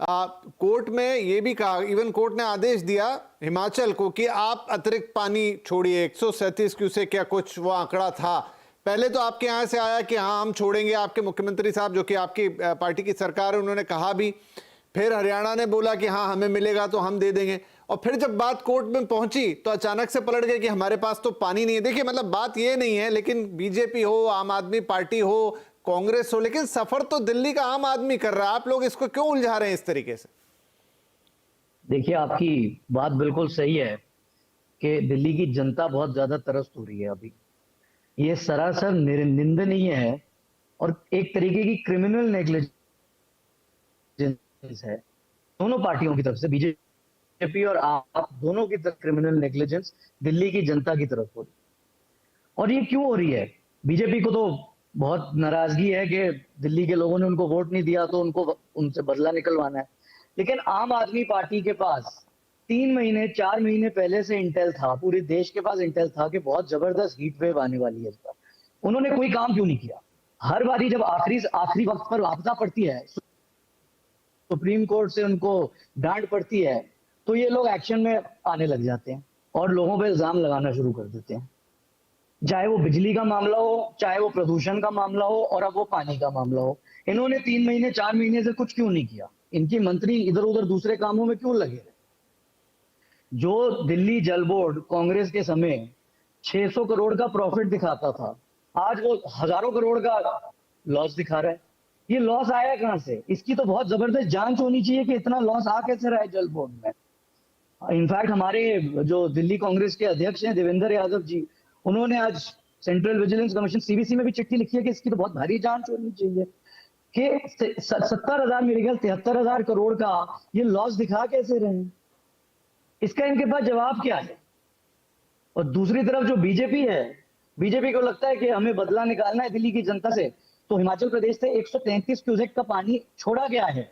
Court में ये भी कहा, इवन कोर्ट ने आदेश दिया हिमाचल को कि आप अतिरिक्त पानी छोड़िए, 137 क्यूसेक क्या कुछ वो आंकड़ा था। पहले तो आपके यहाँ से आया कि हाँ हम छोड़ेंगे, आपके मुख्यमंत्री साहब जो कि आपकी पार्टी की सरकार है उन्होंने कहा भी, फिर हरियाणा ने बोला कि हाँ हमें मिलेगा तो हम दे देंगे, और फिर जब बात कोर्ट में पहुंची तो अचानक से पलट गए कि हमारे पास तो पानी नहीं है। देखिए मतलब बात ये नहीं है, लेकिन बीजेपी हो, आम आदमी पार्टी हो, कांग्रेस हो, लेकिन सफर तो दिल्ली का आम आदमी कर रहा है। आप लोग इसको क्यों उलझा रहे हैं इस तरीके से? देखिए, आपकी बात बिल्कुल सही है कि दिल्ली की जनता बहुत ज्यादा त्रस्त हो रही है अभी। ये सरासर निंदनीय है और एक तरीके की क्रिमिनल नेग्लिजेंस है दोनों पार्टियों की तरफ से, बीजेपी और आप दोनों की तरफ क्रिमिनल नेग्लिजेंस दिल्ली की जनता की तरफ हो रही है। और ये क्यों हो रही है? बीजेपी को तो बहुत नाराजगी है कि दिल्ली के लोगों ने उनको वोट नहीं दिया तो उनको उनसे बदला निकलवाना है। लेकिन आम आदमी पार्टी के पास 3 महीने 4 महीने पहले से इंटेल था, पूरे देश के पास इंटेल था कि बहुत जबरदस्त हीट वेव आने वाली है इस बार। उन्होंने कोई काम क्यों नहीं किया? हर बारी जब आखिरी वक्त पर आपदा पड़ती है, सुप्रीम कोर्ट से उनको डांट पड़ती है, तो ये लोग एक्शन में आने लग जाते हैं और लोगों पे इल्जाम लगाना शुरू कर देते हैं। चाहे वो बिजली का मामला हो, चाहे वो प्रदूषण का मामला हो, और अब वो पानी का मामला हो। इन्होंने 3 महीने 4 महीने से कुछ क्यों नहीं किया? इनकी मंत्री इधर उधर दूसरे कामों में क्यों लगे रहे? जो दिल्ली जल बोर्ड कांग्रेस के समय 600 करोड़ का प्रॉफिट दिखाता था, आज वो हजारों करोड़ का लॉस दिखा रहा है। ये लॉस आया कहां से? इसकी तो बहुत जबरदस्त जांच होनी चाहिए कि इतना लॉस आ कैसे रहा है जल बोर्ड में। इनफैक्ट हमारे जो दिल्ली कांग्रेस के अध्यक्ष हैं देवेंद्र यादव जी, उन्होंने आज सेंट्रल विजिलेंस कमीशन सीवीसी में भी चिट्ठी लिखी है कि इसकी तो बहुत भारी जांच होनी चाहिए कि 70,000 मेरे ख्याल 73,000 करोड़ का ये लॉस दिखा कैसे रहे हैं। इसका इनके पास जवाब क्या है? और दूसरी तरफ जो बीजेपी है, बीजेपी को लगता है कि हमें बदला निकालना है दिल्ली की जनता से, तो हिमाचल प्रदेश से 133 क्यूसेक का पानी छोड़ा गया है।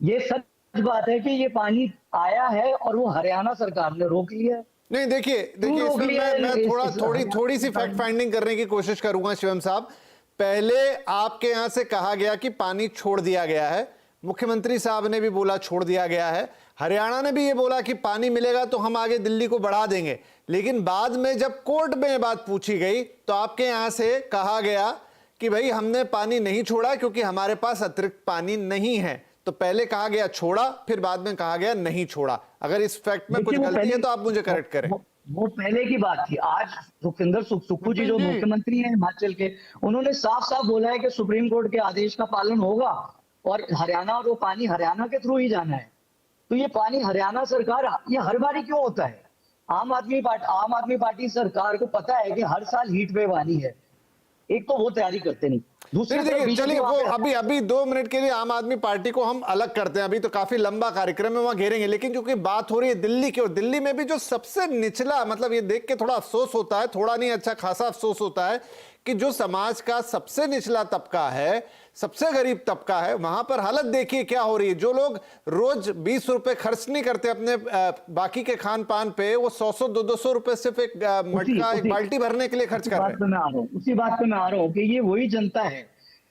ये सच बात है कि ये पानी आया है और वो हरियाणा सरकार ने रोक लिया है। नहीं देखिए इसमें मैं थोड़ी सी फैक्ट फाइंडिंग करने की कोशिश करूंगा शिवम साहब। पहले आपके यहां से कहा गया कि पानी छोड़ दिया गया है, मुख्यमंत्री साहब ने भी बोला छोड़ दिया गया है, हरियाणा ने भी ये बोला कि पानी मिलेगा तो हम आगे दिल्ली को बढ़ा देंगे। लेकिन बाद में जब कोर्ट में ये बात पूछी गई तो आपके यहां से कहा गया कि भाई हमने पानी नहीं छोड़ा क्योंकि हमारे पास अतिरिक्त पानी नहीं है। तो पहले कहा गया छोड़ा, फिर बाद में कहा गया नहीं छोड़ा। अगर इस फैक्ट में कुछ गलती है तो आप मुझे करेक्ट करें। वो पहले की बात थी। आज सुखविंदर सुक्खू जी जो मुख्यमंत्री हैं हिमाचल के, उन्होंने साफ साफ बोला है कि सुप्रीम कोर्ट के आदेश का पालन होगा और हरियाणा और वो पानी हरियाणा के थ्रू ही जाना है। तो ये पानी हरियाणा सरकार, ये हर बारी क्यों होता है? आम आदमी पार्टी सरकार को पता है कि हर साल हीट वेव आनी है। एक तो वो तैयारी करते नहीं, दूसरी देखिए चलिए वो अभी 2 मिनट के लिए आम आदमी पार्टी को हम अलग करते हैं, अभी तो काफी लंबा कार्यक्रम है, वहां घेरेंगे। लेकिन क्योंकि बात हो रही है दिल्ली की, और दिल्ली में भी जो सबसे निचला, मतलब ये देख के थोड़ा अफसोस होता है, थोड़ा नहीं अच्छा खासा अफसोस होता है कि जो समाज का सबसे निचला तबका है, सबसे गरीब तबका है, वहां पर हालत देखिए क्या हो रही है। जो लोग रोज 20 रुपए खर्च नहीं करते अपने बाकी के खान पान पे, वो 100 200 रुपए सिर्फ एक मटका, एक बाल्टी भरने के लिए खर्च कर रहे हैं। उसी बात पे मैं आ रहा हूँ कि ये वही जनता है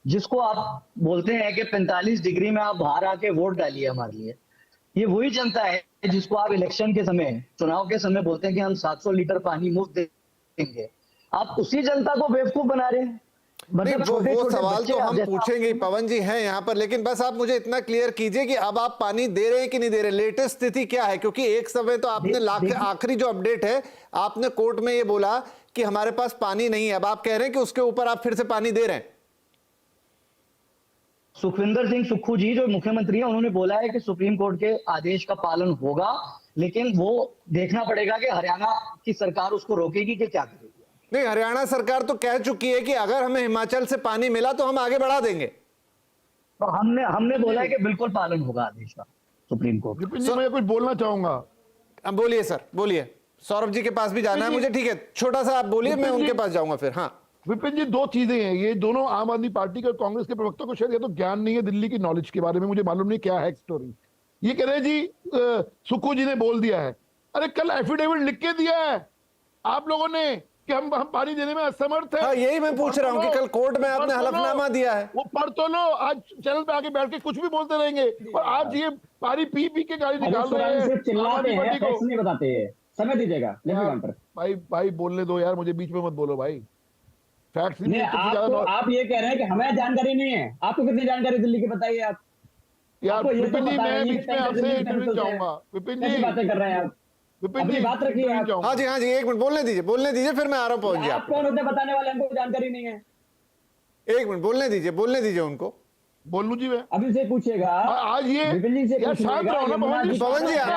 जिसको आप बोलते हैं कि 45 डिग्री में आप बाहर आके वोट डालिए हमारे लिए। ये वही जनता है जिसको आप इलेक्शन के समय, चुनाव के समय बोलते हैं कि हम 700 लीटर पानी मुफ्त देंगे। आप उसी जनता को बेवकूफ बना रहे हैं। मतलब वो सवाल तो हम पूछेंगे, पवन जी हैं यहाँ पर, लेकिन बस आप मुझे इतना क्लियर कीजिए कि अब आप पानी दे रहे हैं कि नहीं दे रहे, लेटेस्ट स्थिति क्या है? क्योंकि एक समय तो आपने आखिरी जो अपडेट है, आपने कोर्ट में ये बोला कि हमारे पास पानी नहीं है, अब आप कह रहे हैं कि उसके ऊपर आप फिर से पानी दे रहे हैं। सुखविंदर सिंह सुक्खू जी जो मुख्यमंत्री हैं, उन्होंने बोला है कि सुप्रीम कोर्ट के आदेश का पालन होगा, लेकिन वो देखना पड़ेगा कि हरियाणा की सरकार उसको रोकेगी कि क्या करेगी। नहीं, हरियाणा सरकार तो कह चुकी है कि अगर हमें हिमाचल से पानी मिला तो हम आगे बढ़ा देंगे। तो हमने बोला है कि बिल्कुल पालन होगा आदेश का सुप्रीम कोर्ट। मैं कुछ बोलना चाहूंगा। अब बोलिए सर, बोलिए। सौरभ जी के पास भी जाना है मुझे, ठीक है, छोटा सा आप बोलिए, मैं उनके पास जाऊंगा फिर। हाँ विपिन जी, 2 चीजें हैं। ये दोनों आम आदमी पार्टी के और कांग्रेस के प्रवक्ता को शायद या तो ज्ञान नहीं है दिल्ली की नॉलेज के बारे में, मुझे मालूम नहीं क्या है स्टोरी। ये कह रहे हैं जी सुक्खू जी ने बोल दिया है। अरे कल एफिडेविट लिख के दिया है आप लोगों ने कि हम पानी देने में असमर्थ है। हाँ, यही मैं पूछ रहा हूँ कि कल कोर्ट में आपने हलफनामा दिया है। वो पढ़ तो लो, आज चैनल पे आके बैठ के कुछ भी बोलते रहेंगे। और आज ये पानी पी पी के गाड़ी अरे निकाल रहे सुरानी हैं सिर्फ चिल्लाते आम आदमी हैं, पार्टी को। फैक्ट्स नहीं बताते हैं। समय दीजिएगा, लेफ्ट काउंटर। भाई भाई बोलने दो यार, मुझे बीच में मत बोलो भाई। फैक्ट्स नहीं, आप ये कह रहे हैं कि हमें जानकारी नहीं है। आपको कितनी जानकारी दिल्ली की बताइए आप। यार आपको ये तो विपिन जी, पता मैं नहीं बीच कि में टैंकर आपसे दिल्ली इंटरव्यू कैंसिल है। चाहूंगा। विपिन कैसी जी, बातें कर रहे हैं आप? विपिन अपनी जी बात रखिए इंटरव्यू आप। चाहूंगा। हाँ जी, एक मिनट बोलने दीजिए, फिर मैं आ रहा हूँ, पहुंच आप कौन होते बताने वाले? हमको जानकारी नहीं है। एक मिनट बोलने दीजिए उनको। बोल लूं जी मैं? अभी से पूछिएगा आज ये विपिन जी से यार शांत पूछिएगा, रहो ना यमुना पवन जी।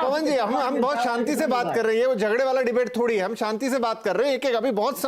पवन जी हम बहुत शांति से बात कर रहे हैं, वो झगड़े वाला डिबेट थोड़ी है, हम शांति से बात कर रहे हैं। एक अभी बहुत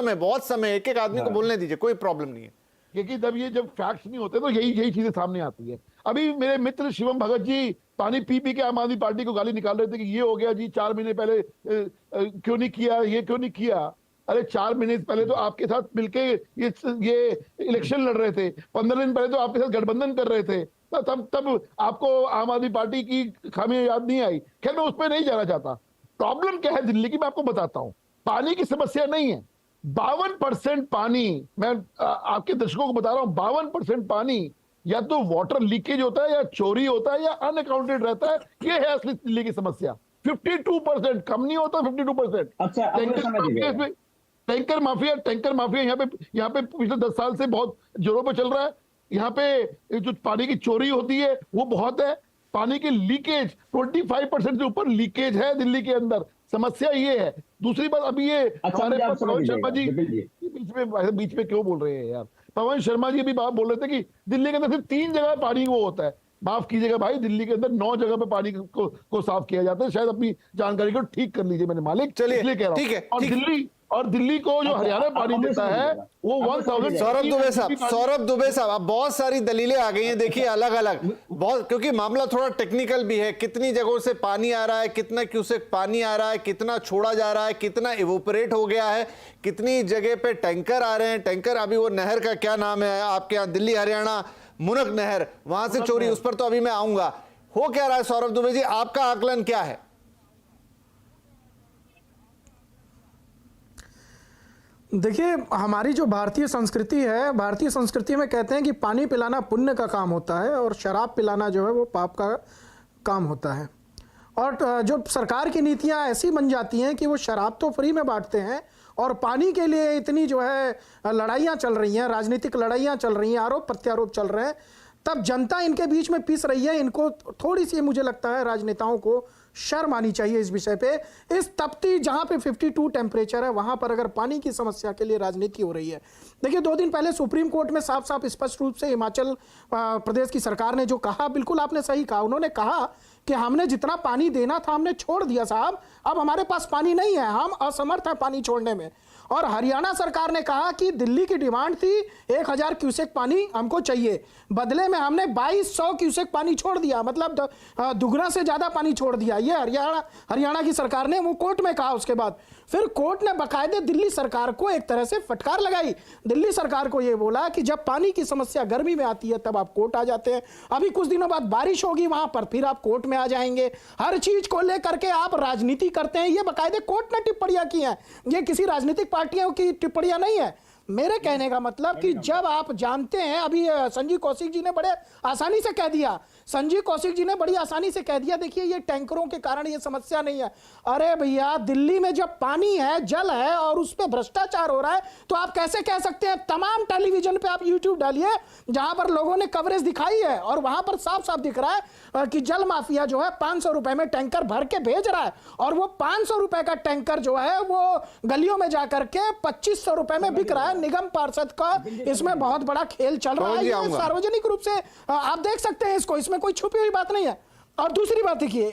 समय एक आदमी को बोलने दीजिए, कोई प्रॉब्लम नहीं है। क्योंकि जब फैक्ट्स नहीं होते तो यही चीजें सामने आती है। अभी मेरे मित्र शिवम भगत जी पानी पी पी के आम आदमी पार्टी को गाली निकाल रहे थे कि ये हो गया जी, 4 महीने पहले क्यों नहीं किया, ये क्यों नहीं किया। अरे 4 महीने पहले तो आपके साथ मिलके ये इलेक्शन लड़ रहे थे, 15 दिन पहले तो आपके साथ गठबंधन कर रहे थे। तब आपको आम आदमी पार्टी की खामियां याद नहीं आई। खैर मैं उस पर नहीं जाना चाहता। प्रॉब्लम क्या है दिल्ली की, मैं आपको बताता हूँ। पानी की समस्या नहीं है। 52% पानी, मैं आपके दर्शकों को बता रहा हूं, 52% पानी या तो वाटर लीकेज होता है, या चोरी होता है, या अनअकाउंटेड रहता है। ये है असली दिल्ली की समस्या। 52%, कम नहीं होता 52%। अच्छा, अब मैं समझ गया। टैंकर माफिया यहाँ पे पिछले 10 साल से बहुत जोरों पे चल रहा है। यहाँ पे जो पानी की चोरी होती है वो बहुत है। पानी की लीकेज 25% से ऊपर लीकेज है दिल्ली के अंदर। समस्या ये है। दूसरी बात, अभी ये हमारे पास पवन शर्मा जी बीच में क्यों बोल रहे हैं यार? पवन शर्मा जी भी बात बोल रहे थे कि दिल्ली के अंदर सिर्फ 3 जगह पानी वो होता है। माफ कीजिएगा भाई, दिल्ली के अंदर 9 जगह पे पानी को साफ किया जाता है। शायद अपनी जानकारी को ठीक कर लीजिए मेरे मालिक, चलिए, इसलिए कह रहा ठीक है, हूँ। और दिल्ली को जो हरियाणा पानी देता है वो 1000। सौरभ दुबे साहब अब बहुत सारी दलीलें आ गई हैं, देखिए अलग अलग बहुत, क्योंकि मामला थोड़ा टेक्निकल भी है। कितनी जगहों से पानी आ रहा है, कितना क्यूसेक पानी आ रहा है, कितना छोड़ा जा रहा है, कितना इवोपरेट हो गया है, कितनी जगह पे टैंकर आ रहे हैं। टैंकर अभी वो नहर का क्या नाम है आपके यहाँ, दिल्ली हरियाणा मुनक नहर, वहां से चोरी, उस पर तो अभी मैं आऊंगा। हो क्या रहा है सौरभ दुबे जी, आपका आकलन क्या है? देखिए, हमारी जो भारतीय संस्कृति है, भारतीय संस्कृति में कहते हैं कि पानी पिलाना पुण्य का काम होता है और शराब पिलाना जो है वो पाप का काम होता है। और जो सरकार की नीतियां ऐसी बन जाती हैं कि वो शराब तो फ्री में बांटते हैं और पानी के लिए इतनी जो है लड़ाइयाँ चल रही हैं, राजनीतिक लड़ाइयाँ चल रही हैं, आरोप प्रत्यारोप चल रहे हैं, तब जनता इनके बीच में पिस रही है। इनको थोड़ी सी, मुझे लगता है, राजनेताओं को शर्म आनी चाहिए इस विषय पे। इस तपती जहां पे 52 टेम्परेचर है, वहां पर अगर पानी की समस्या के लिए राजनीति हो रही है। देखिए, 2 दिन पहले सुप्रीम कोर्ट में साफ साफ स्पष्ट रूप से हिमाचल प्रदेश की सरकार ने जो कहा, बिल्कुल आपने सही कहा। उन्होंने कहा कि हमने जितना पानी देना था हमने छोड़ दिया साहब, अब हमारे पास पानी नहीं है, हम असमर्थ हैं पानी छोड़ने में। और हरियाणा सरकार ने कहा कि दिल्ली की डिमांड थी 1000 क्यूसेक पानी हमको चाहिए, बदले में हमने 2200 क्यूसेक पानी छोड़ दिया, मतलब दुगना से ज्यादा पानी छोड़ दिया। ये हरियाणा की सरकार ने वो कोर्ट में कहा। उसके बाद फिर कोर्ट ने बाकायदे दिल्ली सरकार को एक तरह से फटकार लगाई। दिल्ली सरकार को ये बोला कि जब पानी की समस्या गर्मी में आती है तब आप कोर्ट आ जाते हैं, अभी कुछ दिनों बाद बारिश होगी वहां पर, फिर आप कोर्ट में आ जाएंगे। हर चीज को लेकर के आप राजनीति करते हैं। ये बाकायदे कोर्ट ने टिप्पणियां की हैं, ये किसी राजनीतिक पार्टियों की टिप्पणियां नहीं है। मेरे कहने का मतलब कि जब आप जानते हैं, अभी संजीव कौशिक जी ने बड़े आसानी से कह दिया, देखिए ये टैंकरों के कारण ये समस्या नहीं है। अरे भैया, दिल्ली में जब पानी है, जल है और उस पर भ्रष्टाचार हो रहा है, तो आप कैसे कह सकते हैं? तमाम टेलीविजन पे आप यूट्यूब डालिए, जहां पर लोगों ने कवरेज दिखाई है और वहां पर साफ साफ दिख रहा है कि जल माफिया जो है 500 रुपए में टैंकर भर के भेज रहा है, और वो 500 रुपए का टैंकर जो है वो गलियों में जाकर के 2500 रुपए में बिक रहा है। निगम पार्षद का इसमें बहुत बड़ा खेल चल रहा है। ये सार्वजनिक रूप से आप देख सकते हैं इसको, इसमें कोई छुपी हुई बात नहीं है। और दूसरी बात देखिए,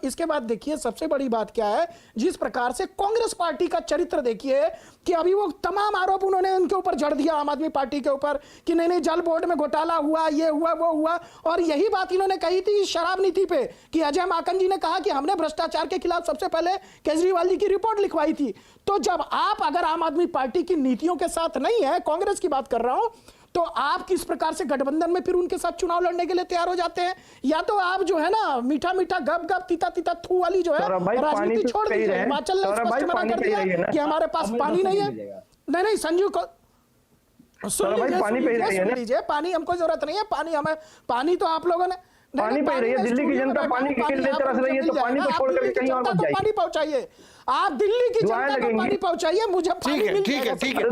इसके बाद देखिए सबसे बड़ी बात क्या है, जिस प्रकार से कांग्रेस पार्टी का चरित्र देखिए कि अभी वो तमाम आरोप उन्होंने उनके ऊपर जड़ दिया, आम आदमी पार्टी के ऊपर, कि नहीं जल बोर्ड में घोटाला हुआ, ये हुआ वो हुआ। और यही बात इन्होंने कही थी शराब नीति पे, कि अजय माकन जी ने कहा कि हमने भ्रष्टाचार के खिलाफ सबसे पहले केजरीवाल जी की रिपोर्ट लिखवाई थी। तो जब आप अगर आम आदमी पार्टी की नीतियों के साथ नहीं है, कांग्रेस की बात कर रहा हूं, तो आप किस प्रकार से गठबंधन में फिर उनके साथ चुनाव लड़ने के लिए तैयार हो जाते हैं? या तो आप जो है ना मीठा मीठा गप गप तीता तीता थू वाली जो है राजनीति छोड़ दीजिए। हिमाचल ने स्पष्ट मना कर दिया कि हमारे पास पानी नहीं है। नहीं संजीव को सुन लीजिए, पानी हमको जरूरत नहीं है। पानी तो आप लोगों ने पानी पे ही रही है, दिल्ली की जनता पानी के लिए तरस रही है, तो पानी को छोड़ करके कहीं और मत जाइए। पानी पहुंचाइए, आप दिल्ली की जनता को पानी पहुंचाइए, मुझे पानी ठीक है, मिल ठीक है, जाएगा। ठीक है।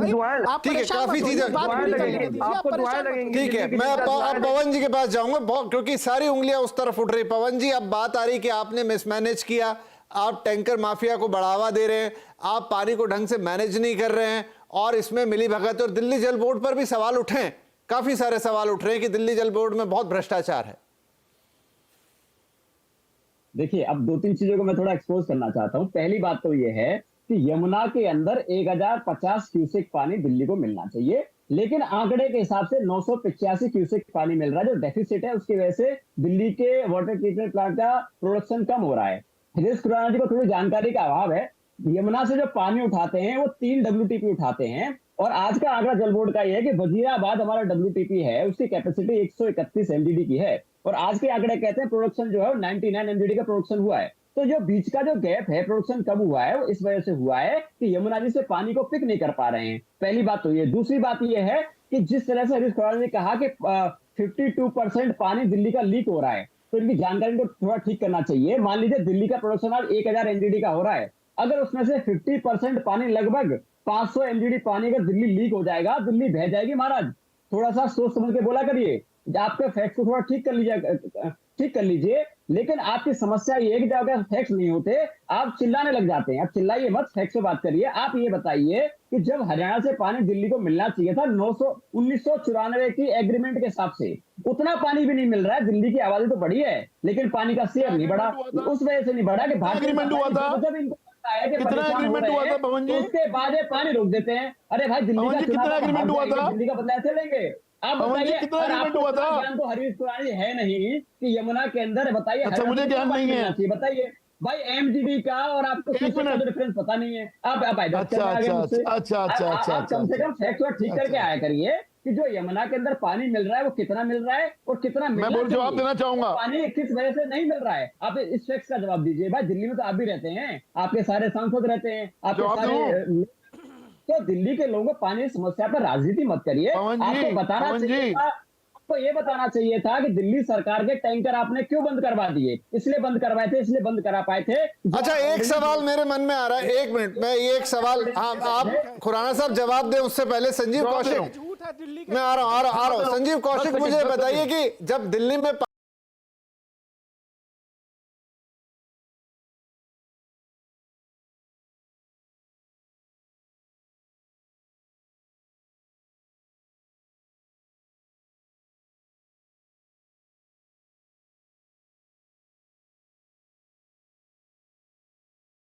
आप ठीक है, परेशान काफी मत होइए, चीजें- बात दुआएं पूरी करने लगेंगी, दीजिए, आप आपको दुआएं परेशान मत लगेंगी। ठीक है, दिल्ली की मैं जनता अब पवन जी के पास जाऊंगा क्योंकि सारी उंगलियां उस तरफ उठ रही। पवन जी, अब बात आ रही कि आपने मिसमैनेज किया, आप टैंकर माफिया को बढ़ावा दे रहे हैं, आप पानी को ढंग से मैनेज नहीं कर रहे हैं, और इसमें मिली भगत। और दिल्ली जल बोर्ड पर भी सवाल उठे हैं, काफी सारे सवाल उठ रहे हैं कि दिल्ली जल बोर्ड में बहुत भ्रष्टाचार है। देखिए, अब 2-3 चीजों को मैं थोड़ा एक्सपोज करना चाहता हूं। पहली बात तो ये है कि यमुना के अंदर 1050 क्यूसेक पानी दिल्ली को मिलना चाहिए, लेकिन आंकड़े के हिसाब से 985 क्यूसेक पानी मिल रहा है, जो डेफिसिट है उसकी वजह से दिल्ली के वाटर ट्रीटमेंट प्लांट का प्रोडक्शन कम हो रहा है। हरीश खुराना जी को थोड़ी जानकारी का अभाव है। यमुना से जो पानी उठाते हैं वो 3 WTP उठाते हैं, और आज का आंकड़ा जल बोर्ड का यह है कि वजीराबाद हमारा WTP है, उसकी कैपेसिटी 131 MGD की है, और आज के आंकड़े कहते हैं प्रोडक्शन जो है 99 MGD का प्रोडक्शन हुआ है। तो जो बीच का जो गैप है, प्रोडक्शन कम हुआ है, वो इस वजह से हुआ है कि यमुना जी से पानी को पिक नहीं कर पा रहे हैं। पहली बात तो ये। दूसरी बात ये है कि जिस तरह से हरीश खुराना ने कहा कि 52% पानी दिल्ली का लीक हो रहा है, तो इनकी जानकारी को थोड़ा ठीक करना चाहिए। मान लीजिए दिल्ली का प्रोडक्शन आज 1000 MGD का हो रहा है, अगर उसमें से 50% पानी, लगभग 500 MGD पानी अगर दिल्ली लीक हो जाएगा, दिल्ली बह जाएगी महाराज। थोड़ा सा सोच समझ के बोला करिए, आपके फैक्ट को थोड़ा ठीक कर लीजिए। लेकिन आपकी समस्या ये है कि जब अगर फैक्ट नहीं होते आप चिल्लाने लग जाते हैं। आप चिल्लाइए मत, फैक्ट से बात करिए। आप ये बताइए कि जब हरियाणा से पानी दिल्ली को मिलना चाहिए था 1994 की एग्रीमेंट के हिसाब से, उतना पानी भी नहीं मिल रहा है। दिल्ली की आबादी तो बढ़ी है, लेकिन पानी का शेयर नहीं बढ़ा। उस वजह से नहीं बढ़ा कि भारतीय एग्रीमेंट हुआ था? जब इनको लगता है कि कितना परेशान हो एग्रीमेंट रहे हुआ था हैं, पवन जी? तो उसके बाद ये पानी रोक देते हैं। अरे भाई, दिल्ली पवन का जी, चुनाव कितना आप एग्रीमेंट हार हुआ जाएंगे, था? दिल्ली का बदला ऐसे लेंगे। आप पवन जी, बताइए, कितना और एग्रीमेंट आपको हुआ इतना था? ज्ञान तो हरीश खुराना जी है नहीं कि यमुना के अंदर, बताइए। अच्छा, हरियाणा मुझे को ज्ञान कितना नहीं पानी है। मिलना चाहिए, बताइए भाई। MGD का और आपको एक क्यूसेक का मिनट। डिफरेंस पता नहीं है। आप अच्छा, आ गए अच्छा, मुझसे। अच्छा, अच्छा, आप अच्छा, कम से कम फैक्ट ठीक करके अच्छा। आया करिए कि जो यमुना के अंदर पानी मिल रहा है वो कितना मिल रहा है और कितना मिलना मैं जवाब चाहिए। देना चाहूंगा। पानी किस वजह से नहीं मिल रहा है, आप इस फैक्ट का जवाब दीजिए। भाई, दिल्ली में तो आप भी रहते हैं, आपके सारे सांसद रहते हैं, आपके जवाब सारे। तो दिल्ली के लोगों को पानी की समस्या पर राजनीति मत करिए। पवन जी, आपको बताना पवन चाहिए जी। था, आपको ये बताना चाहिए था कि दिल्ली सरकार के टैंकर आपने क्यों बंद करवा दिए। इसलिए बंद करवाए थे, इसलिए बंद करा पाए थे। अच्छा, एक सवाल मेरे मन में आ रहा है, 1 मिनट, मैं ये एक सवाल, हाँ, आप खुराना साहब जवाब दें, उससे पहले संजीव जवाब दे रहा कौशिक, हूं। झूठ है दिल्ली के मैं आ रहा हूं। संजीव कौशिक, मुझे बताइए कि जब दिल्ली में